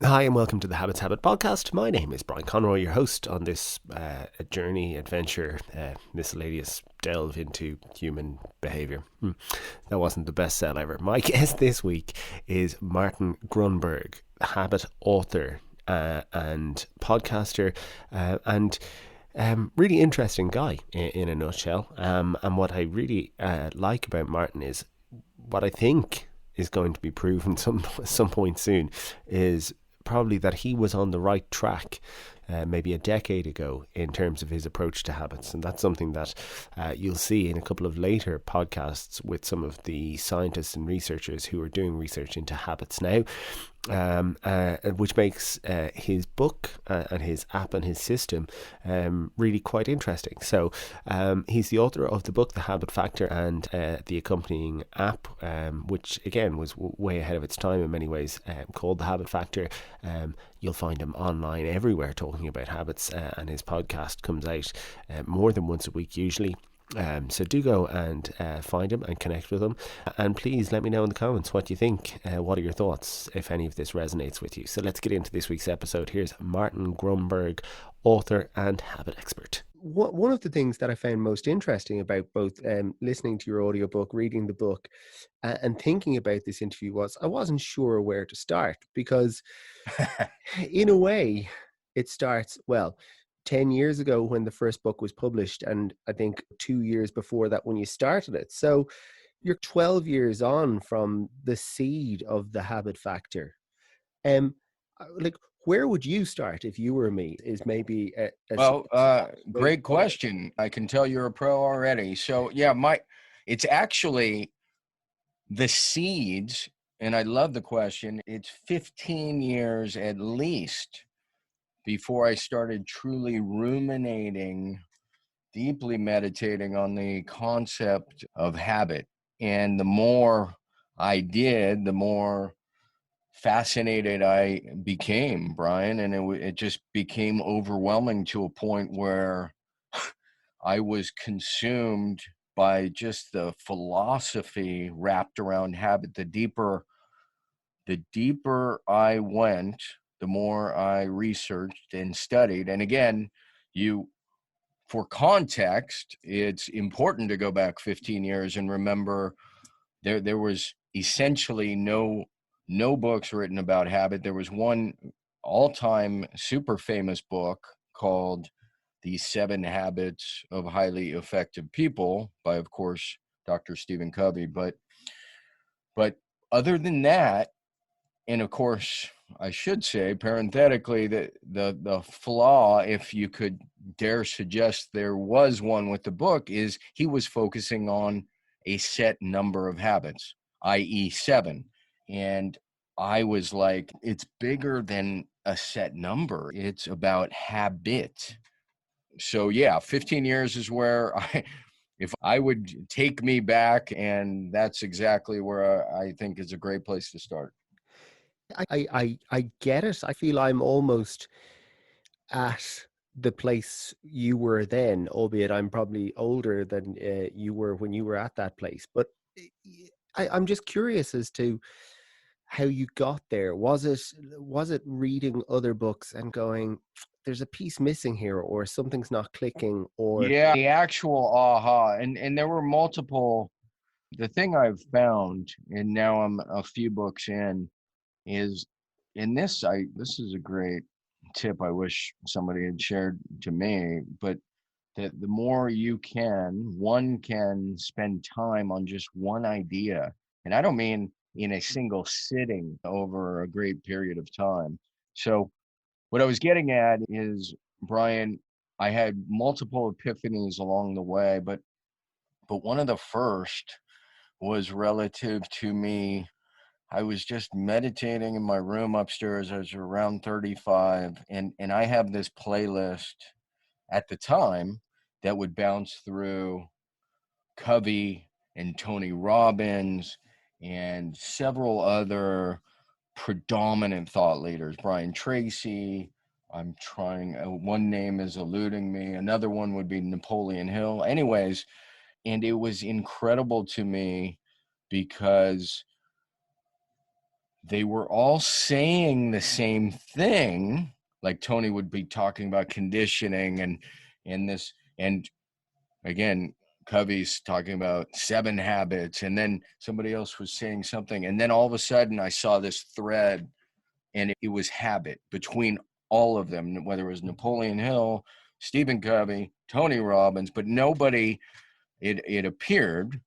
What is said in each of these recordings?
Hi and welcome to the Habits Habit podcast. My name is Brian Conroy, your host on this journey, adventure, miscellaneous delve into human behavior. That wasn't the best sell ever. My guest this week is Martin Grunburg, habit author and podcaster, and really interesting guy in a nutshell. And what I really like about Martin is what I think is going to be proven some point soon is probably that he was on the right track maybe a decade ago in terms of his approach to habits. And that's something that you'll see in a couple of later podcasts with some of the scientists and researchers who are doing research into habits now. Which makes his book and his app and his system really quite interesting. So he's the author of the book The Habit Factor and the accompanying app, which again was way ahead of its time in many ways, called The Habit Factor. You'll find him online everywhere talking about habits, and his podcast comes out more than once a week usually. So do go and find him and connect with him. And please let me know in the comments what you think. What are your thoughts, if any of this resonates with you? So let's get into this week's episode. Here's Martin Grunburg, author and habit expert. One of the things that I found most interesting about both listening to your audiobook, reading the book, and thinking about this interview was I wasn't sure where to start because in a way it starts, well, 10 years ago when the first book was published, and I think 2 years before that when you started it. So you're 12 years on from the seed of the habit factor. Like, where would you start if you were me? Is maybe Well, great question. I can tell you're a pro already. So yeah, it's actually the seeds, and I love the question. It's 15 years at least before I started truly ruminating, deeply meditating on the concept of habit. And the more I did, the more fascinated I became, Brian, and it just became overwhelming to a point where I was consumed by just the philosophy wrapped around habit. The deeper I went, the more I researched and studied. And again, you for context, it's important to go back 15 years and remember there was essentially no books written about habit. There was one all-time super famous book called The 7 Habits of Highly Effective People by, of course, Dr. Stephen Covey. But other than that, and of course, I should say parenthetically that the flaw, if you could dare suggest there was one with the book, is he was focusing on a set number of habits, i.e., 7. And I was like, it's bigger than a set number. It's about habit. So yeah, 15 years is where if I would take me back, and that's exactly where I think is a great place to start. I get it. I feel I'm almost at the place you were then, albeit I'm probably older than you were when you were at that place. But I'm just curious as to how you got there. Was it reading other books and going, there's a piece missing here, or something's not clicking, or Yeah, the actual aha. And there were multiple. The thing I've found, and now I'm a few books in, is in this is a great tip I wish somebody had shared to me, but that the more one can spend time on just one idea. And I don't mean in a single sitting over a great period of time. So what I was getting at is, Brian, I had multiple epiphanies along the way, but one of the first was relative to me. I was just meditating in my room upstairs. I was around 35, and I have this playlist at the time that would bounce through Covey and Tony Robbins and several other predominant thought leaders, Brian Tracy. I'm trying, one name is eluding me. Another one would be Napoleon Hill. Anyways, and it was incredible to me because they were all saying the same thing. Like Tony would be talking about conditioning and this, and again, Covey's talking about 7 habits, and then somebody else was saying something, and then all of a sudden I saw this thread, and it was habit between all of them, whether it was Napoleon Hill, Stephen Covey, Tony Robbins, but nobody, it appeared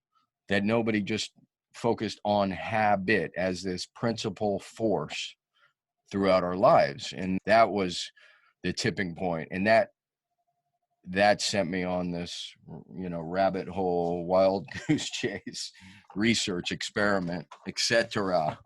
that nobody just focused on habit as this principal force throughout our lives. And that was the tipping point. And that sent me on this, rabbit hole, wild goose chase, research experiment, etc.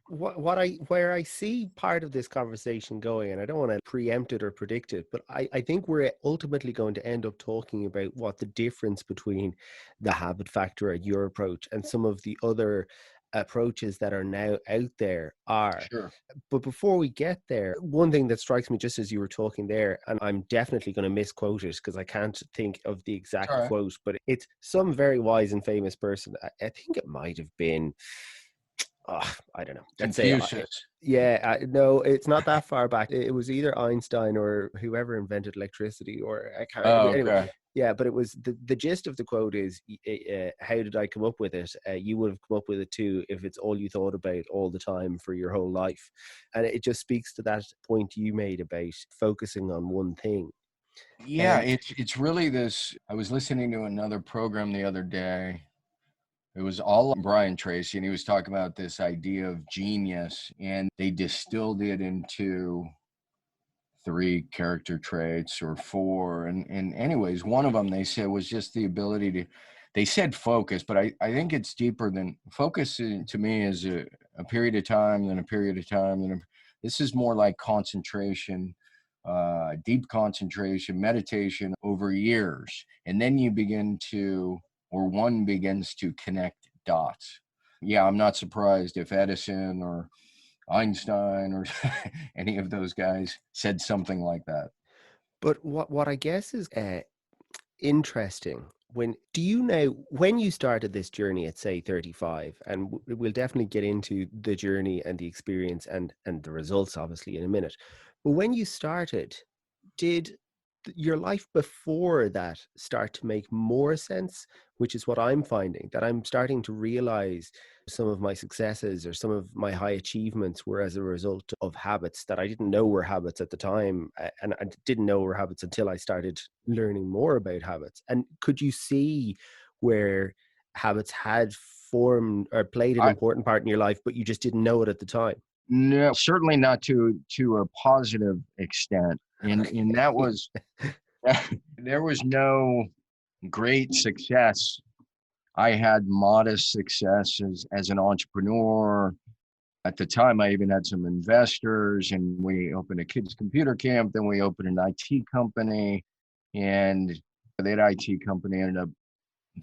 Where I see part of this conversation going, and I don't want to preempt it or predict it, but I think we're ultimately going to end up talking about what the difference between the habit factor at your approach and some of the other approaches that are now out there are. Sure. But before we get there, one thing that strikes me just as you were talking there, and I'm definitely going to misquote it because I can't think of the exact All right. quote, but it's some very wise and famous person. I think it might have been, I don't know. Let's say, Confucius. no, it's not that far back. It was either Einstein or whoever invented electricity, or I can't Oh, remember. Anyway, okay. yeah, but it was the gist of the quote is, how did I come up with it? You would have come up with it too if it's all you thought about all the time for your whole life. And it just speaks to that point you made about focusing on one thing. Yeah, it's really this. I was listening to another program the other day. It was all Brian Tracy, and he was talking about this idea of genius, and they distilled it into 3 character traits or 4. And anyways, one of them they said was just the ability to, they said focus, but I think it's deeper than focus. To me is a period of time, then a period of time. This is more like concentration, deep concentration, meditation over years. And then you begin to, or one begins to connect dots. Yeah, I'm not surprised if Edison or Einstein or any of those guys said something like that. But what I guess is interesting, when do you know when you started this journey at say 35, and we'll definitely get into the journey and the experience and the results obviously in a minute, but when you started, did your life before that start to make more sense? Which is what I'm finding, that I'm starting to realize some of my successes or some of my high achievements were as a result of habits that I didn't know were habits at the time. And I didn't know were habits until I started learning more about habits. And could you see where habits had formed or played an I important part in your life, but you just didn't know it at the time? No, certainly not to a positive extent. And that was there was no great success. I had modest success as an entrepreneur. At the time, I even had some investors, and we opened a kids' computer camp. Then we opened an IT company, and that IT company ended up,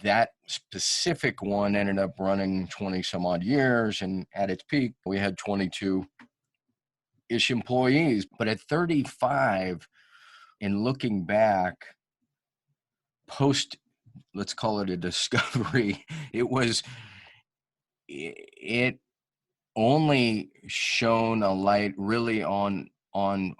that specific one ended up running 20 some odd years. And at its peak, we had 22-ish employees. But at 35, and looking back, post, let's call it a discovery, it only shone a light really on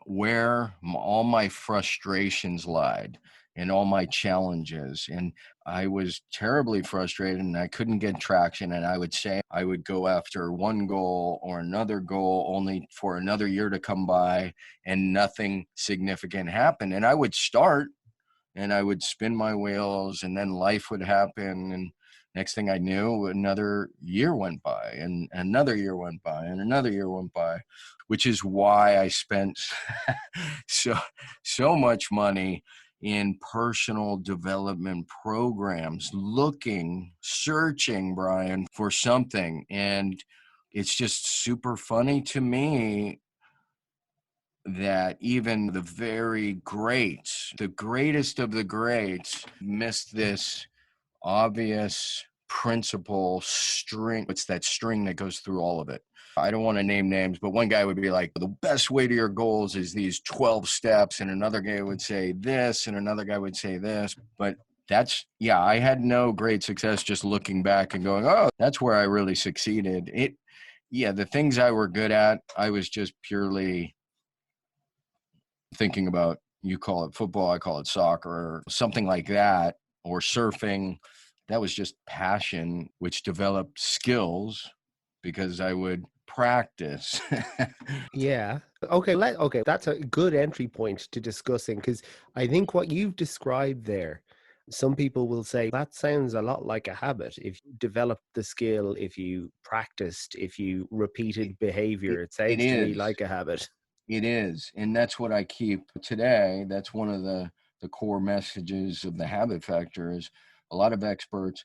where all my frustrations lied and all my challenges. And I was terribly frustrated and I couldn't get traction. And I would say I would go after one goal or another goal only for another year to come by and nothing significant happened. And I would start and I would spin my wheels, and then life would happen. And next thing I knew, another year went by, and another year went by, and another year went by, which is why I spent so much money in personal development programs, searching, Brian, for something. And it's just super funny to me that even the very greats, the greatest of the greats, missed this obvious principle string. It's that string that goes through all of it. I don't want to name names, but one guy would be like, the best way to your goals is these 12 steps. And another guy would say this, and another guy would say this. But I had no great success just looking back and going, oh, that's where I really succeeded. Yeah, the things I were good at, I was just purely thinking about. You call it football, I call it soccer, or something like that, or surfing. That was just passion, which developed skills because I would practice. Yeah. Okay, that's a good entry point to discussing, because I think what you've described there, some people will say that sounds a lot like a habit. If you developed the skill, if you practiced, if you it, repeated behavior, it it sounds to me is. like a habit. It is. And that's what I keep today. That's one of the core messages of the habit factor is a lot of experts,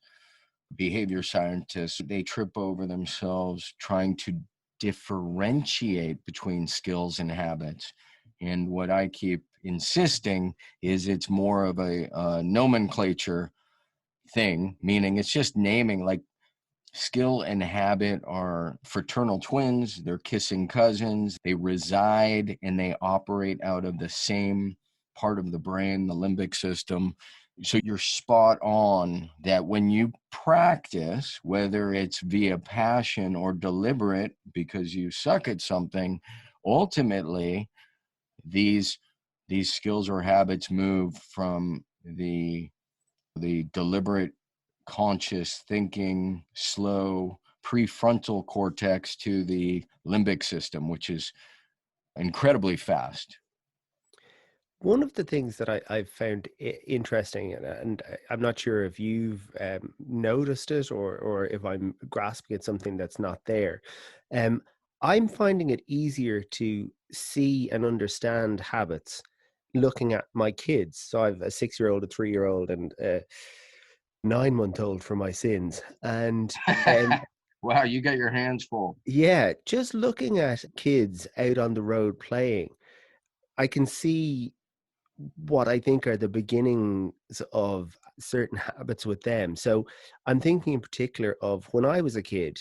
behavior scientists, they trip over themselves trying to differentiate between skills and habits. And what I keep insisting is it's more of a nomenclature thing, meaning it's just naming, like skill and habit are fraternal twins, they're kissing cousins, they reside and they operate out of the same part of the brain, the limbic system. So you're spot on that when you practice, whether it's via passion or deliberate because you suck at something, ultimately these skills or habits move from the deliberate conscious thinking, slow prefrontal cortex to the limbic system, which is incredibly fast. One of the things that I've found interesting, and I'm not sure if you've noticed it, or if I'm grasping at something that's not there. Um, I'm finding it easier to see and understand habits looking at my kids. So I've a 6-year-old, a 3-year-old, and a 9-month-old for my sins. And Wow, you got your hands full. yeah, just looking at kids out on the road playing, I can see what I think are the beginnings of certain habits with them. So I'm thinking in particular of when I was a kid,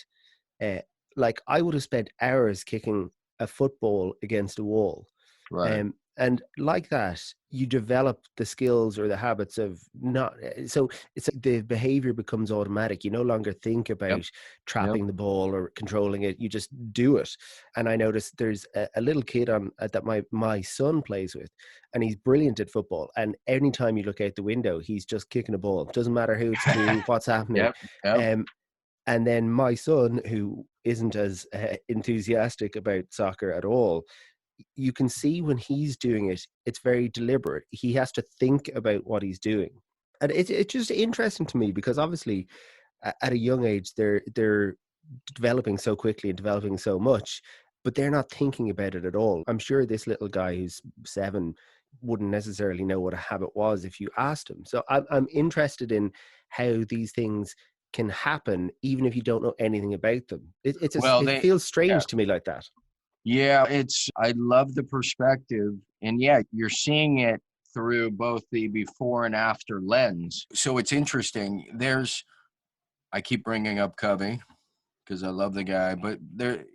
uh, like I would have spent hours kicking a football against a wall. Right. And like that, you develop the skills or the habits of not. So it's like the behavior becomes automatic. You no longer think Yep. about Yep. trapping the ball or controlling it. You just do it. And I noticed there's a little kid on that my son plays with, and he's brilliant at football. And anytime you look out the window, he's just kicking a ball. Doesn't matter who it's to, what's happening. Yep. Yep. Um, and then my son, who isn't as enthusiastic about soccer at all, you can see when he's doing it, it's very deliberate. He has to think about what he's doing. And it's just interesting to me because obviously at a young age, they're developing so quickly and developing so much, but they're not thinking about it at all. I'm sure this little guy who's 7 wouldn't necessarily know what a habit was if you asked him. So I'm interested in how these things can happen even if you don't know anything about them. Well, It they, feels yeah. strange to me like that. Yeah, I love the perspective. And yeah, you're seeing it through both the before and after lens. So it's interesting. I keep bringing up Covey because I love the guy, but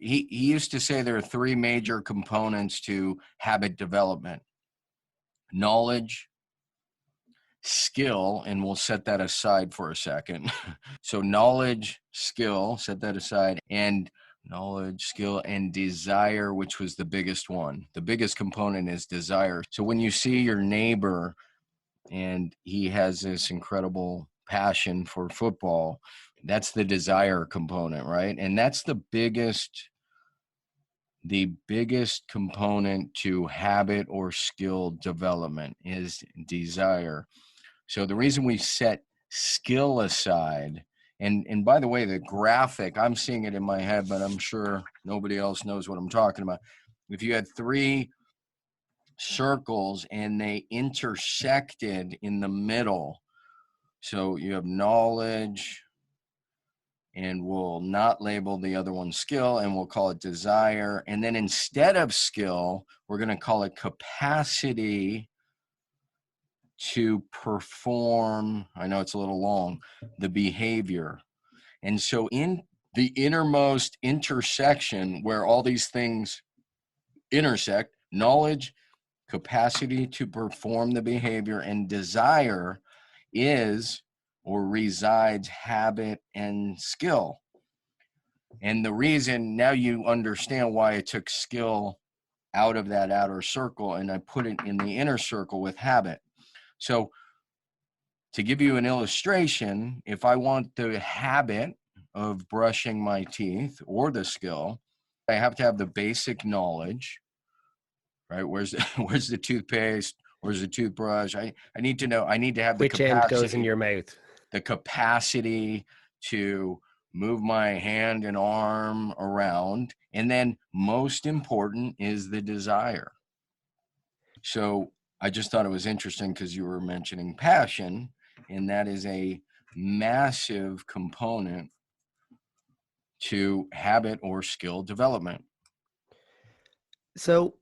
he used to say there are three major components to habit development: knowledge, skill, and we'll set that aside for a second. So knowledge, skill, set that aside, and knowledge, skill, and desire, which was the biggest one. The biggest component is desire. So when you see your neighbor and he has this incredible passion for football, that's the desire component, right? And that's the biggest component to habit or skill development is desire. So the reason we set skill aside, and by the way, the graphic, I'm seeing it in my head, but I'm sure nobody else knows what I'm talking about. If you had three circles and they intersected in the middle, so you have knowledge, and we'll not label the other one skill, and we'll call it desire. And then instead of skill, we're going to call it capacity to perform, I know it's a little long, the behavior. And so in the innermost intersection where all these things intersect, knowledge, capacity to perform the behavior, and desire, is or resides habit and skill. And the reason, now you understand why I took skill out of that outer circle and I put it in the inner circle with habit. So to give you an illustration, if I want the habit of brushing my teeth or the skill, I have to have the basic knowledge, right? Where's the toothpaste? Where's the toothbrush? I need to know, I need to have Which end goes in your mouth? the capacity to move my hand and arm around. And then most important is the desire. So I just thought it was interesting because you were mentioning passion, and that is a massive component to habit or skill development. So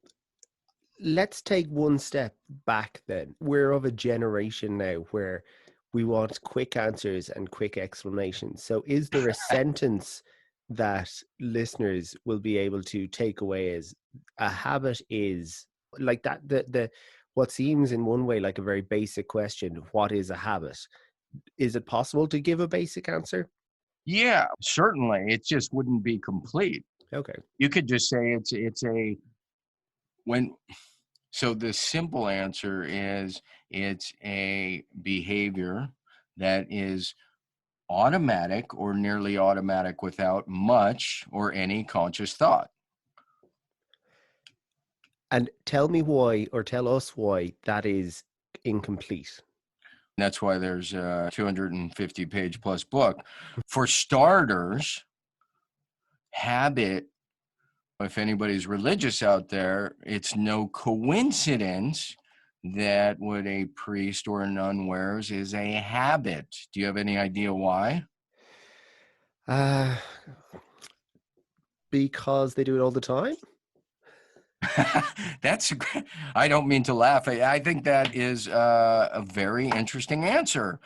let's take one step back then. We're of a generation now where we want quick answers and quick explanations. So is there a sentence that listeners will be able to take away as a habit is like that, the what seems in one way like a very basic question, what is a habit? Is it possible to give a basic answer? Yeah, certainly. It just wouldn't be complete. Okay. You could just say it's a when so the simple answer is it's a behavior that is automatic or nearly automatic without much or any conscious thought. And tell me why, or tell us why that is incomplete. That's why there's a 250 page plus book. For starters, habit, if anybody's religious out there, it's no coincidence that what a priest or a nun wears is a habit. Do you have any idea why? Uh, because they do it all the time. I don't mean to laugh. I think that is a very interesting answer.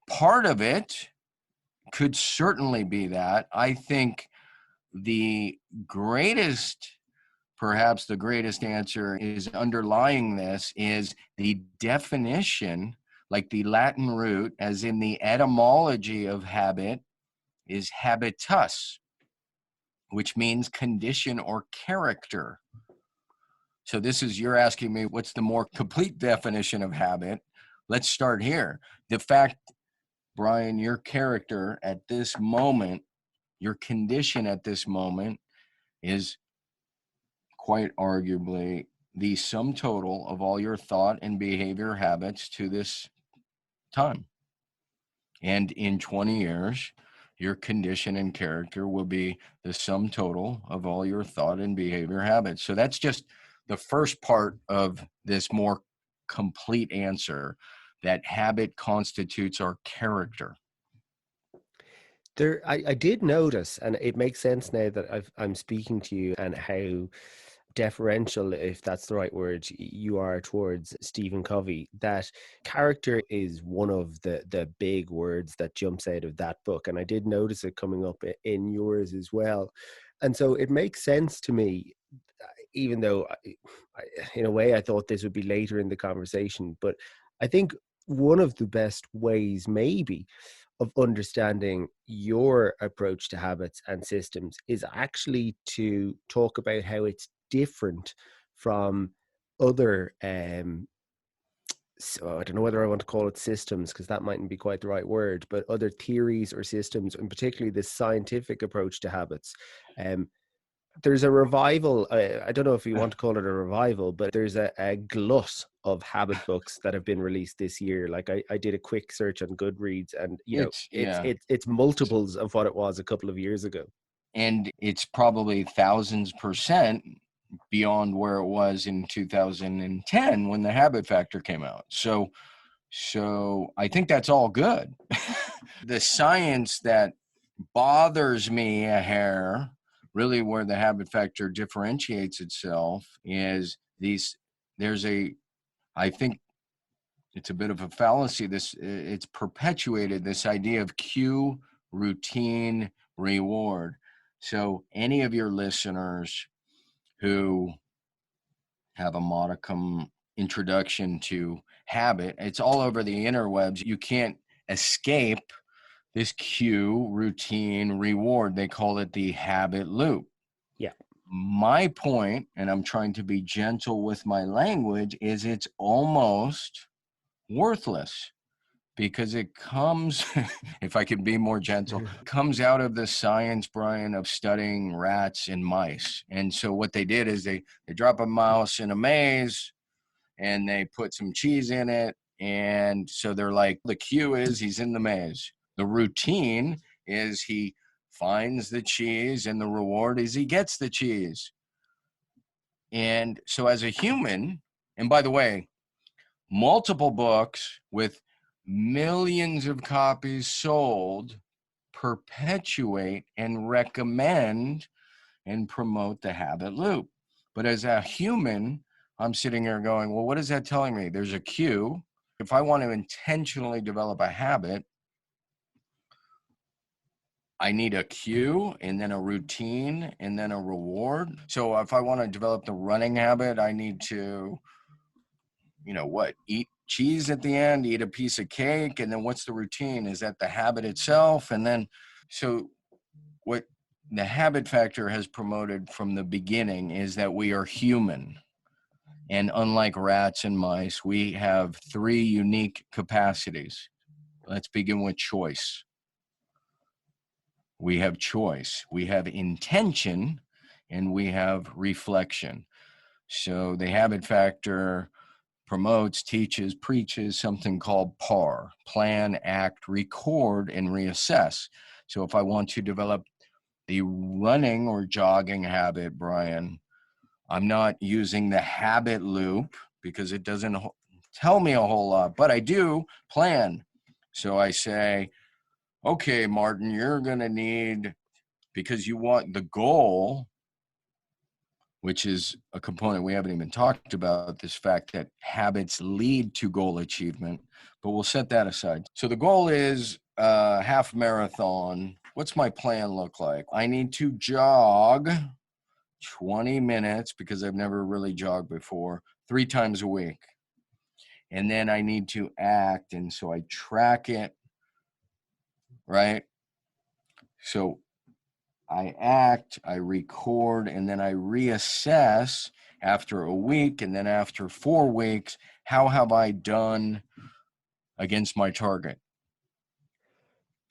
Part of it could certainly be that. I think the greatest, perhaps the greatest answer is underlying this is the definition, like the Latin root, as in the etymology of habit, is habitus, which means condition or character. So this is, you're asking me what's the more complete definition of habit. Let's start here. The fact, Brian, your character at this moment, your condition at this moment is quite arguably the sum total of all your thought and behavior habits to this time. And in 20 years, your condition and character will be the sum total of all your thought and behavior habits. So that's just the first part of this more complete answer, that habit constitutes our character. I did notice, and it makes sense now that I'm speaking to you, and how deferential, if that's the right word, you are towards Stephen Covey. That character is one of the big words that jumps out of that book, and I did notice it coming up in yours as well. And so it makes sense to me, even though in a way I thought this would be later in the conversation, but I think one of the best ways maybe of understanding your approach to habits and systems is actually to talk about how it's different from other so I don't know whether I want to call it systems, because that mightn't be quite the right word, but other theories or systems, and particularly the scientific approach to habits. There's a revival. I don't know if you want to call it a revival, but there's a glut of habit books that have been released this year. Like I did a quick search on Goodreads, and it's multiples of what it was a couple of years ago. And it's probably thousands % beyond where it was in 2010 when the Habit Factor came out. So I think that's all good. The science that bothers me a hair, really where the Habit Factor differentiates itself, is I think it's a bit of a fallacy. It's perpetuated this idea of cue, routine, reward. So any of your listeners who have a modicum introduction to habit, it's all over the interwebs. You can't escape this cue, routine, reward. They call it the habit loop. Yeah. My point, and I'm trying to be gentle with my language, is it's almost worthless because it comes, if I can be more gentle, comes out of the science, Brian, of studying rats and mice. And so what they did is they drop a mouse in a maze and they put some cheese in it. And so they're like, the cue is he's in the maze. The routine is he finds the cheese, and the reward is he gets the cheese. And so as a human, and by the way, multiple books with millions of copies sold perpetuate and recommend and promote the habit loop. But as a human, I'm sitting here going, well, what is that telling me? There's a cue. If I want to intentionally develop a habit, I need a cue and then a routine and then a reward. So if I want to develop the running habit, I need to, eat cheese at the end, eat a piece of cake. And then what's the routine? Is that the habit itself? And then, so what the habit factor has promoted from the beginning is that we are human. And unlike rats and mice, we have 3 unique capacities. Let's begin with choice. We have choice, we have intention, and we have reflection. So the habit factor promotes, teaches, preaches something called PAR, plan, act, record, and reassess. So if I want to develop the running or jogging habit, Brian, I'm not using the habit loop because it doesn't tell me a whole lot, but I do plan. So I say, okay, Martin, you're going to need, because you want the goal, which is a component we haven't even talked about, this fact that habits lead to goal achievement, but we'll set that aside. So the goal is a half marathon. What's my plan look like? I need to jog 20 minutes because I've never really jogged before, 3 times a week. And then I need to act. And so I track it, right? So I act, I record, and then I reassess after a week. And then after 4 weeks, how have I done against my target?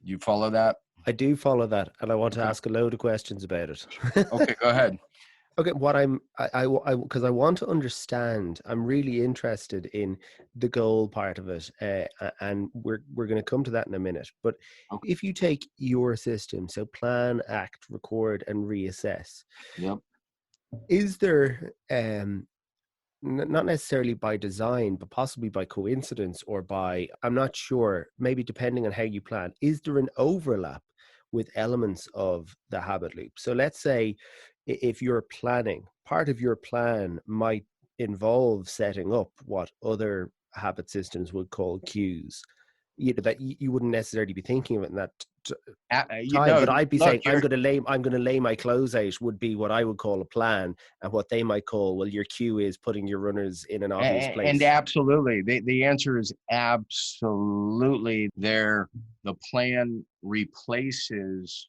You follow that? I do follow that, and I want to Okay. ask a load of questions about it. Okay, go ahead. Okay, because I want to understand. I'm really interested in the goal part of it, and we're going to come to that in a minute. But Okay. if you take your system, so plan, act, record, and reassess, Yep. is there not necessarily by design, but possibly by coincidence or by, I'm not sure, maybe depending on how you plan, is there an overlap with elements of the habit loop? So let's say if you're planning, part of your plan might involve setting up what other habit systems would call cues. That you wouldn't necessarily be thinking of it in that time, No, but I'd be look, saying I'm going to lay my clothes out would be what I would call a plan, and what they might call, well, your cue is putting your runners in an obvious and place. absolutely, the answer is absolutely. The plan replaces,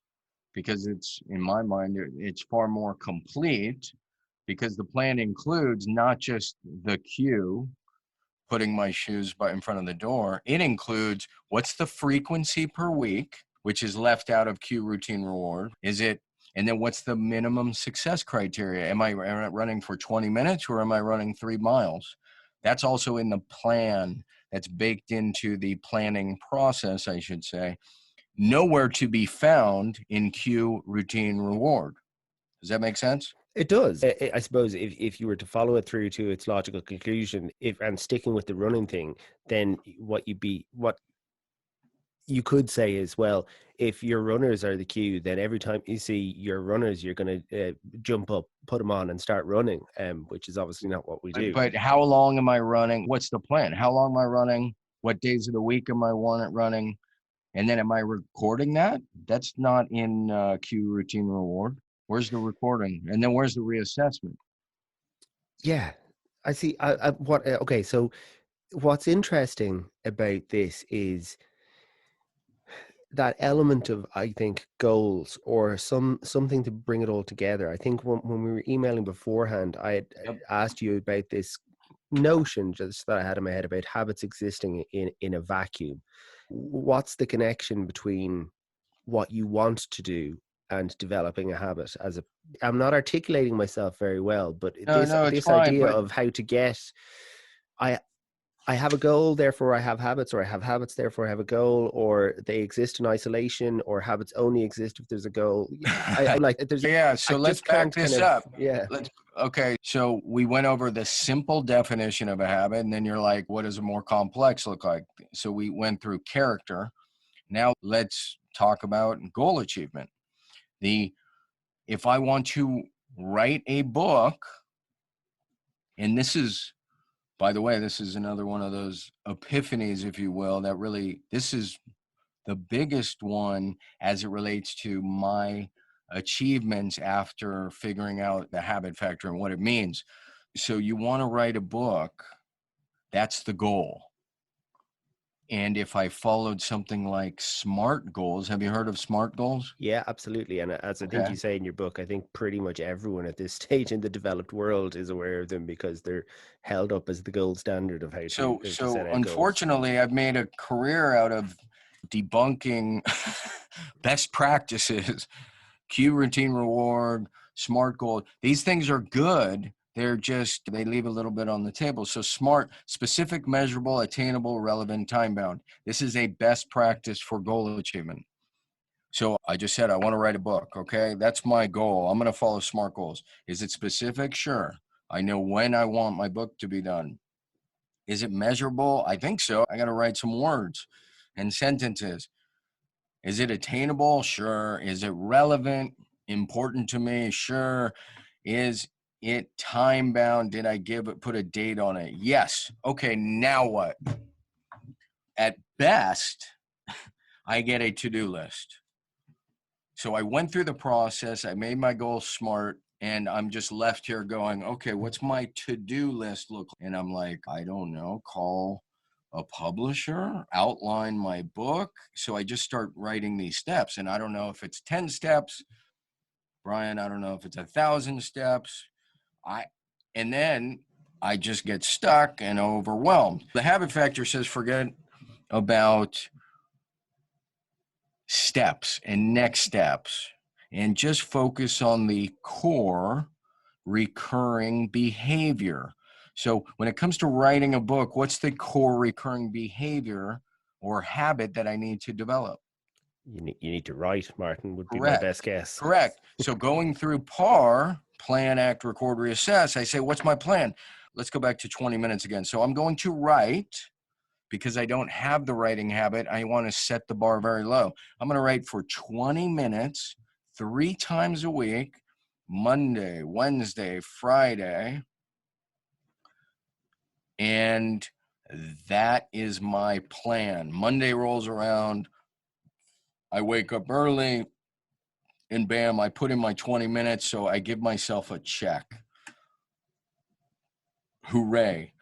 because it's, in my mind, it's far more complete, because the plan includes not just the cue, putting my shoes in front of the door. It includes what's the frequency per week, which is left out of cue, routine, reward. Is it, and then what's the minimum success criteria? Am I running for 20 minutes or am I running 3 miles? That's also in the plan. That's baked into the planning process, I should say. Nowhere to be found in cue, routine, reward. Does that make sense? It does. I suppose if you were to follow it through to its logical conclusion, if and sticking with the running thing, then what you could say is, well, if your runners are the cue, then every time you see your runners, you're going to jump up, put them on, and start running, which is obviously not what we do. But how long am I running? What's the plan? How long am I running? What days of the week am I running? And then am I recording that? That's not in cue, routine, reward. Where's the recording? And then where's the reassessment? Yeah, I see. Okay, so what's interesting about this is that element of, I think, goals or something to bring it all together. I think when we were emailing beforehand, I had Yep. asked you about this notion just that I had in my head about habits existing in a vacuum. What's the connection between what you want to do and developing a habit? I'm not articulating myself very well, but No, this no, it's this fine. idea But of how to get, I I have a goal, therefore I have habits, or I have habits, therefore I have a goal, or they exist in isolation, or habits only exist if there's a goal. I like there's yeah, I so let's just back can't kind this of, up. yeah. Okay, so we went over the simple definition of a habit, and then you're like, what does a more complex look like? So we went through character. Now let's talk about goal achievement. If I want to write a book, and this is, by the way, this is another one of those epiphanies, if you will, that really, this is the biggest one as it relates to my achievements after figuring out the habit factor and what it means. So you want to write a book, that's the goal. And if I followed something like SMART goals, have you heard of SMART goals? Yeah, absolutely. And as I think Okay. you say in your book, I think pretty much everyone at this stage in the developed world is aware of them because they're held up as the gold standard of how to set So out goals. unfortunately, I've made a career out of debunking best practices, cue, routine, reward, SMART goal. These things are good. They're just, they leave a little bit on the table. So SMART, specific, measurable, attainable, relevant, time bound. This is a best practice for goal achievement. So I just said, I want to write a book. Okay. That's my goal. I'm going to follow SMART goals. Is it specific? Sure. I know when I want my book to be done. Is it measurable? I think so. I got to write some words and sentences. Is it attainable? Sure. Is it relevant? Important to me? Sure. Is it time bound? Did I put a date on it? Yes. Okay. Now what? At best, I get a to-do list. So I went through the process. I made my goals SMART, and I'm just left here going, okay, what's my to-do list look like? And I'm like, I don't know, call a publisher, outline my book. So I just start writing these steps. And I don't know if it's 10 steps, Brian, I don't know if it's 1,000 steps. And then I just get stuck and overwhelmed. The habit factor says forget about steps and next steps and just focus on the core recurring behavior. So when it comes to writing a book, what's the core recurring behavior or habit that I need to develop? You need to write, Martin, would be my Correct. best guess. Correct. So going through PAR, plan, act, record, reassess, I say, what's my plan? Let's go back to 20 minutes again. So I'm going to write because I don't have the writing habit. I want to set the bar very low. I'm going to write for 20 minutes, 3 times a week, Monday, Wednesday, Friday. And that is my plan. Monday rolls around. I wake up early and bam, I put in my 20 minutes. So I give myself a check. Hooray.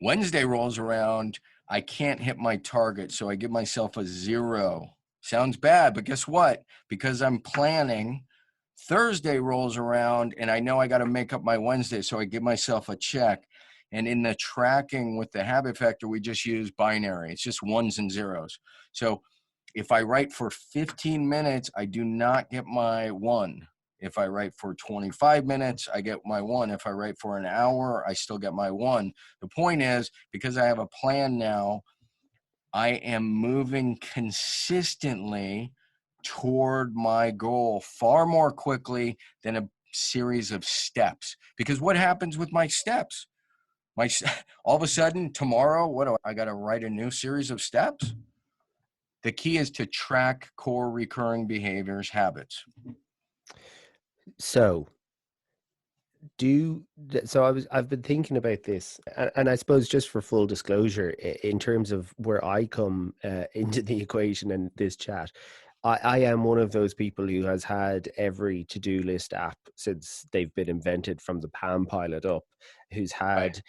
Wednesday rolls around. I can't hit my target. So I give myself a 0. Sounds bad, but guess what? Because I'm planning, Thursday rolls around and I know I got to make up my Wednesday. So I give myself a check. And in the tracking with the habit factor, we just use binary. It's just ones and zeros. So if I write for 15 minutes, I do not get my 1. If I write for 25 minutes, I get my 1. If I write for an hour, I still get my 1. The point is, because I have a plan now, I am moving consistently toward my goal far more quickly than a series of steps. Because what happens with my steps? All of a sudden, tomorrow, I got to write a new series of steps? The key is to track core recurring behaviors, habits. So I've been thinking about this, and I suppose just for full disclosure, in terms of where I come into the equation in this chat, I am one of those people who has had every to-do list app since they've been invented from the Palm Pilot up. who's Right.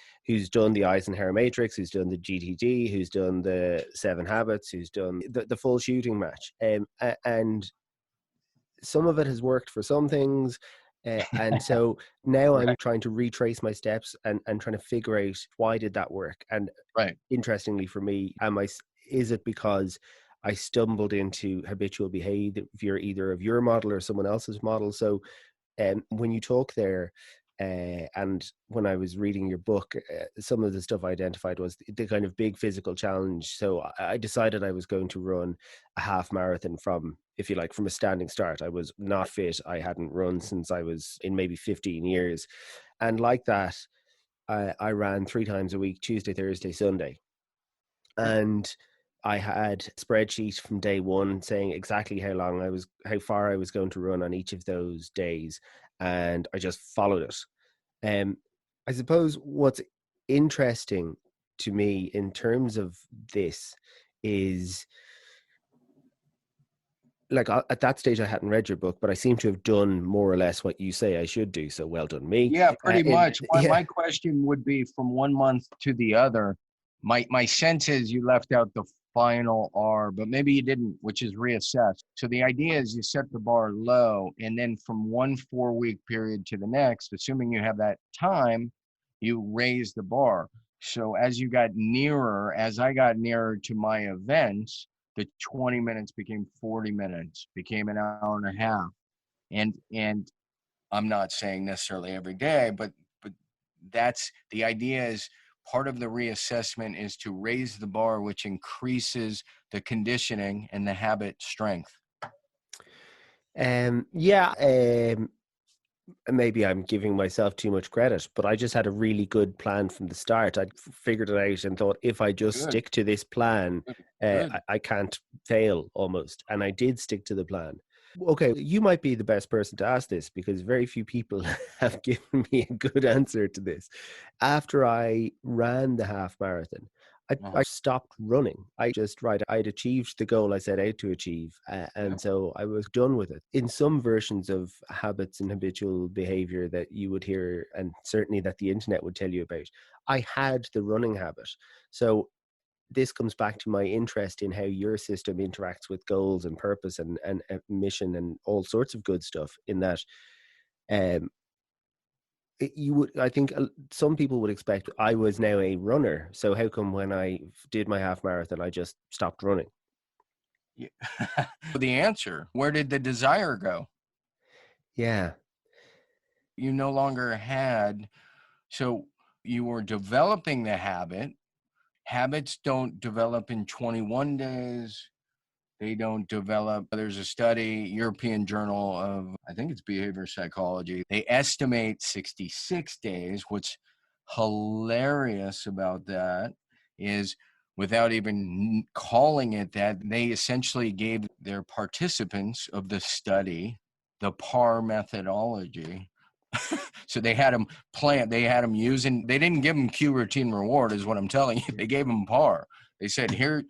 done the Eisenhower Matrix, who's done the GTD, who's done the Seven Habits, who's done the full shooting match. And some of it has worked for some things. And so now I'm Right. trying to retrace my steps and trying to figure out why did that work. And Right. interestingly for me, is it because I stumbled into habitual behavior, either of your model or someone else's model? So when you talk there, and when I was reading your book, some of the stuff I identified was the kind of big physical challenge. So I decided I was going to run a half marathon from, if you like, from a standing start. I was not fit. I hadn't run since I was in maybe 15 years. And like that, I ran 3 times a week, Tuesday, Thursday, Sunday. And I had a spreadsheet from day one saying exactly how far I was going to run on each of those days, and I just followed it. Um, I suppose what's interesting to me in terms of this is, like, at that stage I hadn't read your book, but I seem to have done more or less what you say I should do. So well done, me. Yeah, pretty much. Yeah. My question would be from 1 month to the other. My sense is you left out the final R, but maybe you didn't, which is reassess. So the idea is you set the bar low, and then from one 4-week period to the next, assuming you have that time, you raise the bar. So as I got nearer to my events, the 20 minutes became 40 minutes, became an hour and a half. And I'm not saying necessarily every day, but that's the idea. Is part of the reassessment is to raise the bar, which increases the conditioning and the habit strength. Yeah. Maybe I'm giving myself too much credit, but I just had a really good plan from the start. I'd figured it out and thought, if I just Good, stick to this plan, good, good. I can't fail almost. And I did stick to the plan. Okay, you might be the best person to ask this because very few people have given me a good answer to this. After I ran the half marathon, I Uh-huh. stopped running. I'd achieved the goal I set out to achieve. Yeah. And so I was done with it. In some versions of habits and habitual behavior that you would hear, and certainly that the internet would tell you about, I had the running habit. So this comes back to my interest in how your system interacts with goals and purpose and mission and all sorts of good stuff, in that um you would, I think, some people would expect I was now a runner, so how come when I did my half marathon I just stopped running? Yeah. The answer, where did the desire go? Yeah. You no longer had, so you were developing the habit. Habits don't develop in 21 days. They don't develop. There's a study, European Journal of, I think it's behavior psychology. They estimate 66 days. What's hilarious about that is, without even calling it that, they essentially gave their participants of the study the PAR methodology. So they had them they had them using, they didn't give them cue, routine, reward, is what I'm telling you. They gave them PAR. They said, here,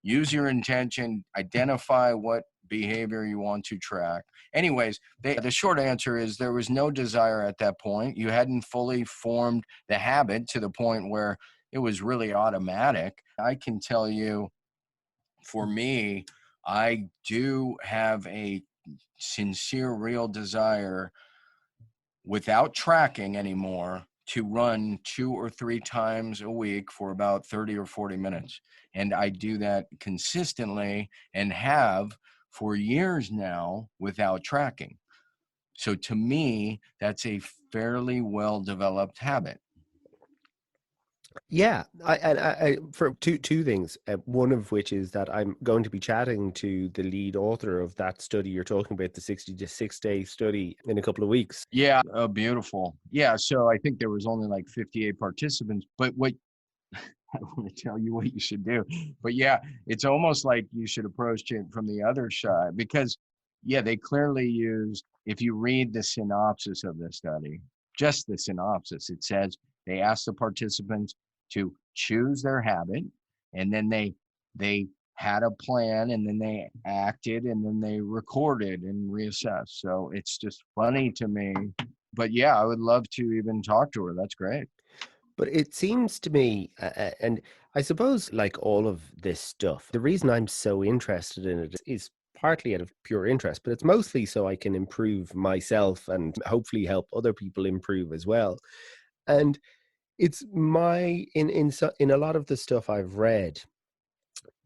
use your intention, identify what behavior you want to track. Anyways, the short answer is there was no desire at that point. You hadn't fully formed the habit to the point where it was really automatic. I can tell you, for me, I do have a sincere, real desire, without tracking anymore, to run 2 or 3 times a week for about 30 or 40 minutes. And I do that consistently and have for years now without tracking. So to me, that's a fairly well developed habit. Yeah, I for two things. One of which is that I'm going to be chatting to the lead author of that study you're talking about, the 66-day study, in a couple of weeks. Yeah, beautiful. Yeah, so I think there was only like 58 participants, but what I don't want to tell you what you should do. But yeah, it's almost like you should approach it from the other side, because yeah, they clearly used, if you read the synopsis of the study, just the synopsis, it says they asked the participants to choose their habit, and then they had a plan, and then they acted, and then they recorded and reassessed. So it's just funny to me. But yeah, I would love to even talk to her. That's great. But it seems to me, and I suppose like all of this stuff, the reason I'm so interested in it is partly out of pure interest, but it's mostly so I can improve myself and hopefully help other people improve as well. And it's my in a lot of the stuff I've read,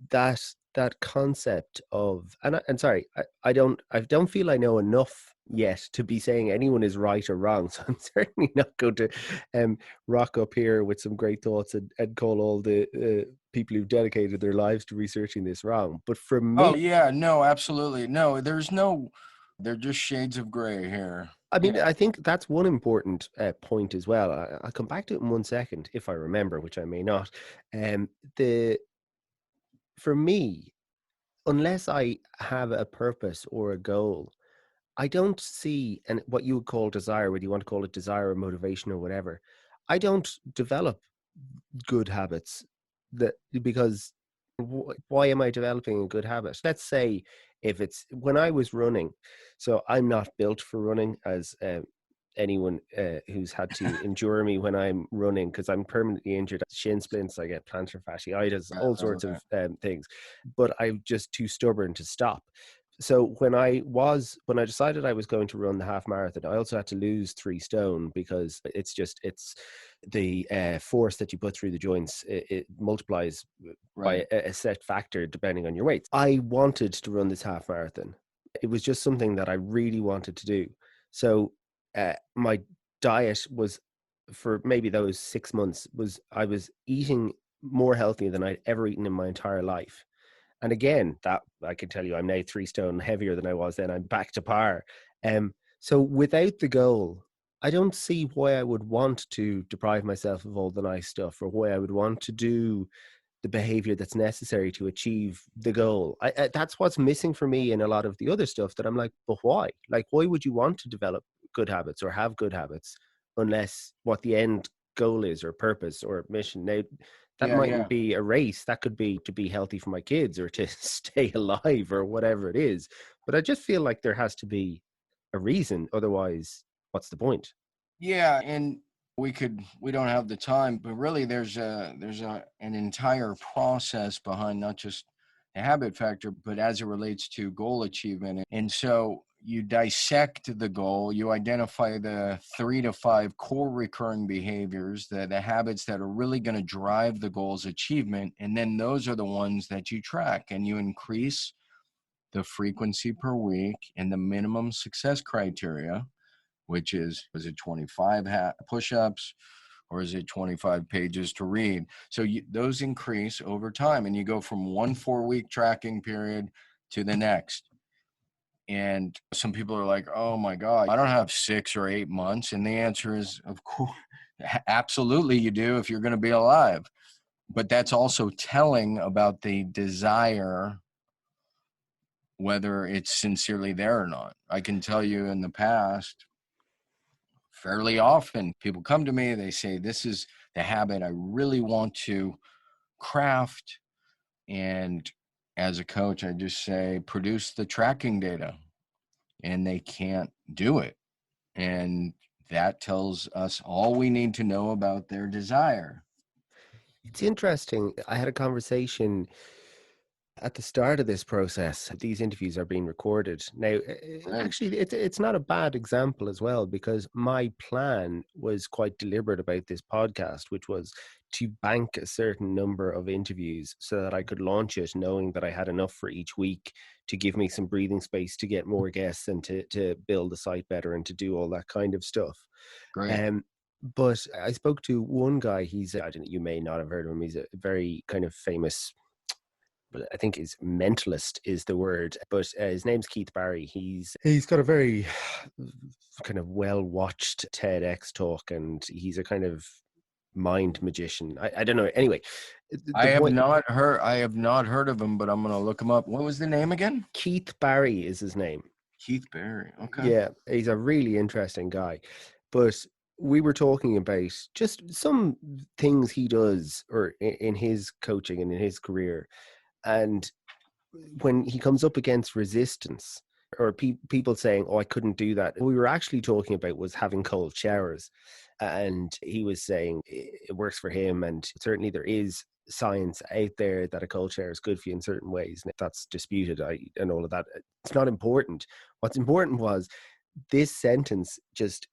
that that concept of, and sorry, I don't feel I know enough yet to be saying anyone is right or wrong. So I'm certainly not going to rock up here with some great thoughts and call all the people who've dedicated their lives to researching this wrong. But for Oh me, yeah, no, absolutely. No, they're just shades of gray here. I mean, Yeah. I think that's one important point as well. I'll come back to it in 1 second if I remember, which I may not. The For me, unless I have a purpose or a goal, I don't see, and what you would call desire, whether you want to call it desire or motivation or whatever, I don't develop good habits that because why am I developing a good habit? Let's say if it's when I was running, so I'm not built for running as anyone who's had to endure me when I'm running because I'm permanently injured, shin splints, I get plantar fasciitis, all sorts Okay. of things, but I'm just too stubborn to stop. So when I decided I was going to run the half marathon, I also had to lose 3 stone because it's the force that you put through the joints, it multiplies by Right. a set factor depending on your weight. I wanted to run this half marathon. It was just something that I really wanted to do. So my diet was, for maybe those 6 months, was I was eating more healthy than I'd ever eaten in my entire life. And again, that I can tell you, I'm now 3 stone heavier than I was then. I'm back to par. So without the goal, I don't see why I would want to deprive myself of all the nice stuff, or why I would want to do the behavior that's necessary to achieve the goal. That's what's missing for me in a lot of the other stuff, that I'm like, but why? Like, why would you want to develop good habits or have good habits unless what the end goal is, or purpose or mission? Now, that Yeah, mightn't yeah. be a race. That could be to be healthy for my kids or to stay alive or whatever it is. But I just feel like there has to be a reason. Otherwise, what's the point? Yeah, and we don't have the time, but really there's an entire process behind not just the habit factor, but as it relates to goal achievement. And so you dissect the goal, you identify the 3 to 5 core recurring behaviors, the habits that are really going to drive the goal's achievement, and then those are the ones that you track, and you increase the frequency per week and the minimum success criteria, which is it 25 push-ups, or is it 25 pages to read? So those increase over time, and you go from 1 4-week tracking period to the next. And some people are like, oh my God, I don't have 6 or 8 months. And the answer is, of course, absolutely you do, if you're going to be alive. But that's also telling about the desire, whether it's sincerely there or not. I can tell you in the past, fairly often people come to me, they say, this is the habit I really want to craft. And as a coach, I just say, produce the tracking data. And they can't do it. And that tells us all we need to know about their desire. It's interesting. I had a conversation at the start of this process. These interviews are being recorded now. Right. Actually, it's not a bad example as well, because my plan was quite deliberate about this podcast, which was to bank a certain number of interviews so that I could launch it knowing that I had enough for each week to give me some breathing space to get more guests and to build the site better and to do all that kind of stuff. Great. um but I spoke to one guy. I don't know, you may not have heard of him. He's a very kind of famous, but I think his mentalist is the word. But his name's Keith Barry. He's got a very kind of well watched TEDx talk, and he's a kind of mind magician. I don't know. Anyway, the point. I have not heard of him, but I'm gonna look him up. What was the name again? Keith Barry is his name. Keith Barry. Okay. Yeah, he's a really interesting guy. But we were talking about just some things he does, or in his coaching and in his career, and when he comes up against resistance, or people saying, "Oh, I couldn't do that." What we were actually talking about was having cold showers, and he was saying it works for him, and certainly there is science out there that a cold shower is good for you in certain ways. And if that's disputed, and all of that, it's not important. What's important was this sentence just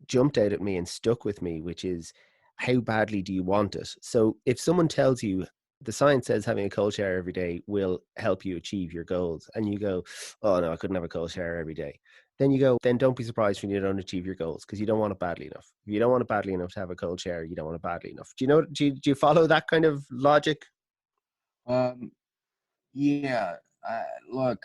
jumped out at me and stuck with me, which is, how badly do you want it? So if someone tells you the science says having a cold shower every day will help you achieve your goals, and you go, oh no, I couldn't have a cold shower every day. Then you go, then don't be surprised when you don't achieve your goals, because you don't want it badly enough. If you don't want it badly enough to have a cold shower, you don't want it badly enough. Do you know? Do you follow that kind of logic? Um, yeah. Look,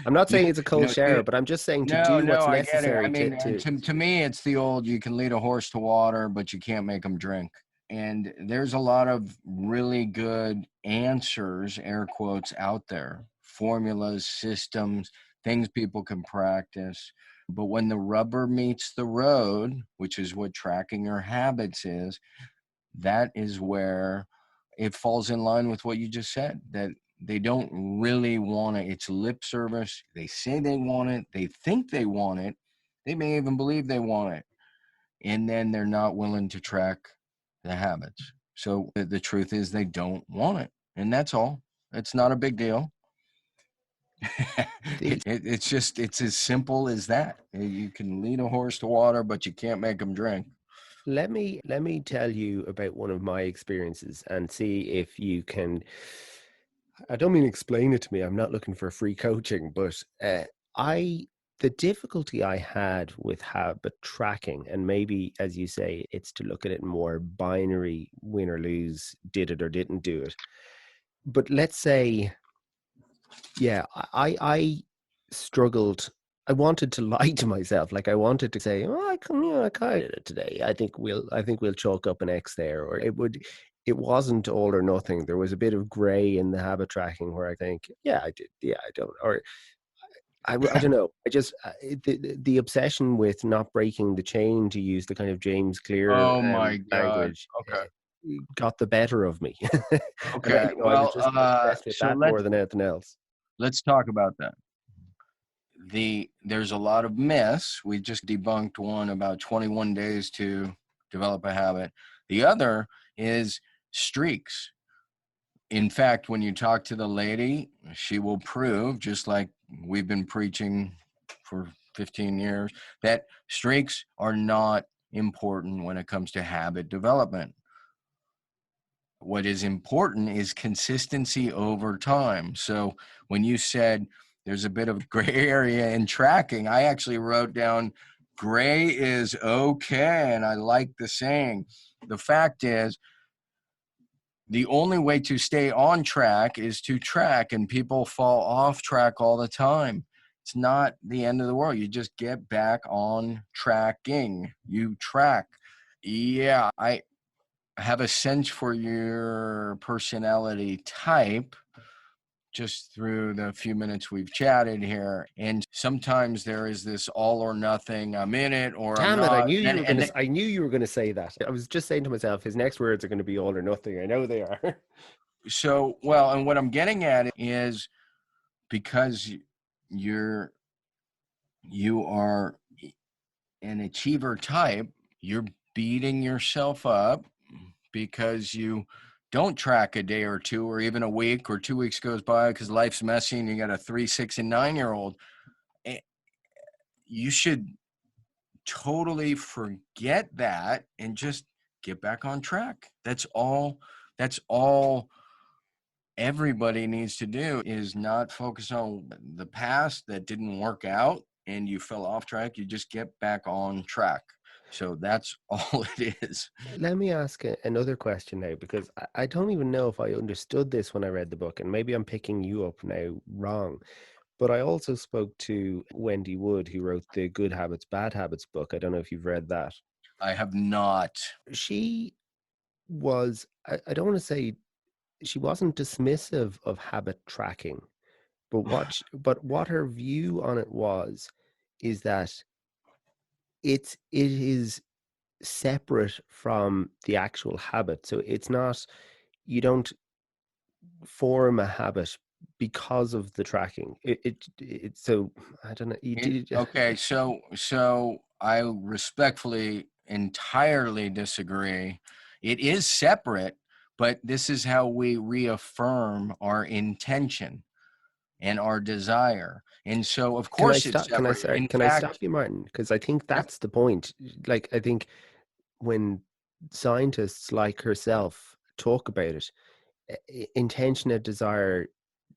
I'm not you, saying it's a you cold know, shower, but I'm just saying to no, do no, what's I get it. I necessary mean, to to me, it's the old, you can lead a horse to water, but you can't make them drink. And there's a lot of really good answers, air quotes, out there, formulas, systems, things people can practice. But when the rubber meets the road, which is what tracking your habits is, that is where it falls in line with what you just said, that they don't really want it. It's lip service. They say they want it. They think they want it. They may even believe they want it. And then they're not willing to track the habits. So the truth is they don't want it. And that's all. It's not a big deal. the It's as simple as that. You can lead a horse to water, but you can't make them drink. let me tell you about one of my experiences and see if you can. I don't mean explain it to me. I'm not looking for free coaching, but I the difficulty I had with habit tracking, and maybe as you say, it's to look at it more binary, win or lose, did it or didn't do it. But let's say, yeah, I struggled. I wanted to lie to myself. Like I wanted to say, "Oh, I kind of did it today. I think we'll chalk up an X there." Or it wasn't all or nothing. There was a bit of gray in the habit tracking where I think, yeah, I did. Yeah, I don't. Or I don't know. I just the obsession with not breaking the chain, to use the kind of James Clear Oh my God. language, Okay. got the better of me, and Okay. I was Well, just obsessed with so that more than anything else. let's talk about that. There's a lot of myths. We just debunked one about 21 days to develop a habit. The other is streaks. In fact, when you talk to the lady, she will prove, just like we've been preaching for 15 years, that streaks are not important when it comes to habit development. What is important is consistency over time. So when you said there's a bit of gray area in tracking, I actually wrote down gray is okay. And I like the saying. The fact is, the only way to stay on track is to track, and people fall off track all the time. It's not the end of the world. You just get back on tracking. You track. Yeah, I have a sense for your personality type just through the few minutes we've chatted here. And sometimes there is this all or nothing. I'm in it or I'm Damn it! I not. knew you were gonna. And I knew you were gonna say that. I was just saying to myself, his next words are going to be all or nothing. I know they are. so, well, and what I'm getting at is, because you're you are an achiever type, you're beating yourself up because you don't track a day or two or even a week, or 2 weeks goes by because life's messy and you got a 3, 6, and 9 year old. You should totally forget that and just get back on track. That's all everybody needs to do, is not focus on the past that didn't work out and you fell off track. You just get back on track. So that's all it is. Let me ask another question now, because I don't even know if I understood this when I read the book, and maybe I'm picking you up now wrong. But I also spoke to Wendy Wood, who wrote the Good Habits, Bad Habits book. I don't know if you've read that. I have not. She was, I don't want to say, she wasn't dismissive of habit tracking, but what her view on it was, is that it is separate from the actual habit. So it's not, you don't form a habit because of the tracking. So I don't know. Okay, so I respectfully entirely disagree. It is separate, but this is how we reaffirm our intention and our desire. And so, of Can I course, it's stop? Can I separate. start? In Can I stop fact, you, Martin? Because I think yeah, that's the point. Like, I think when scientists like herself talk about it, intention and desire